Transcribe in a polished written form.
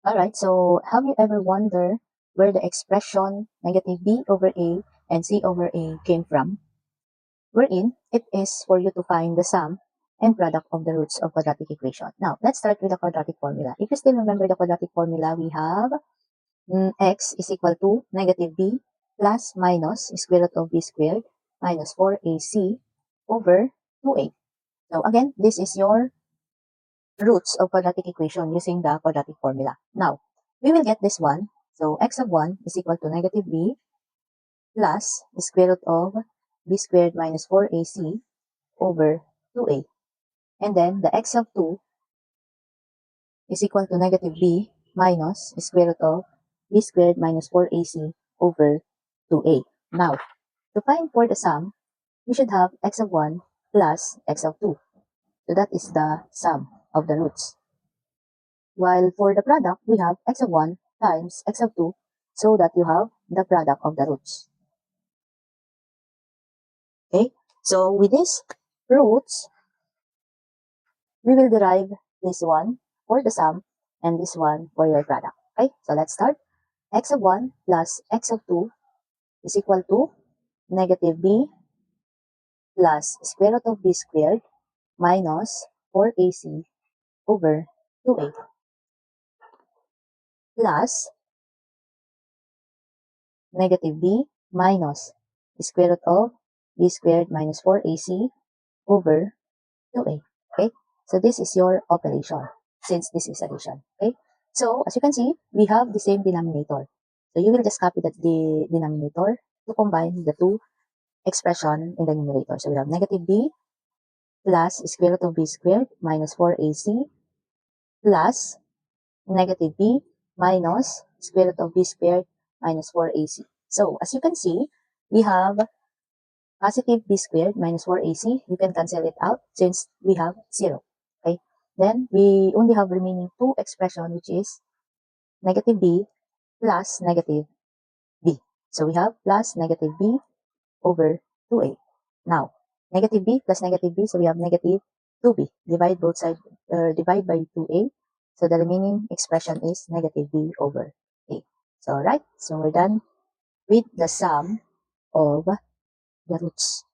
Alright, so have you ever wondered where the expression negative b over a and c over a came from? Wherein it is for you to find the sum and product of the roots of quadratic equation. Now, let's start with the quadratic formula. If you still remember the quadratic formula, we have x is equal to negative b plus minus square root of b squared minus 4ac over 2a. So again, this is your roots of quadratic equation using the quadratic formula. Now, we will get this one. So x of 1 is equal to negative b plus square root of b squared minus 4ac over 2a. And then the x of 2 is equal to negative b minus square root of b squared minus 4ac over 2a. Now, to find for the sum, we should have x of 1 plus x of 2. So that is the sum of the roots. While for the product, we have x of 1 times x of 2 so that you have the product of the roots. Okay, so with these roots, we will derive this one for the sum and this one for your product. Okay, so let's start. X of 1 plus x of 2 is equal to negative b plus square root of b squared minus 4ac over 2a plus negative b minus square root of b squared minus 4ac over 2a. Okay, so this is your operation since this is addition. Okay, so as you can see, we have the same denominator. So you will just copy the denominator to combine the two expression in the numerator. So we have negative b plus square root of b squared minus 4ac plus negative b minus square root of b squared minus 4ac. So as you can see, we have positive b squared minus 4ac. You can cancel it out since we have 0. Okay. Then we only have remaining two expression, which is negative b plus negative b. So we have plus negative b over 2a. Now, negative b plus negative b, so we have negative 2b. Divide both sides, divide by 2a. So the remaining expression is negative b over a. So, right. So we're done with the sum of the roots.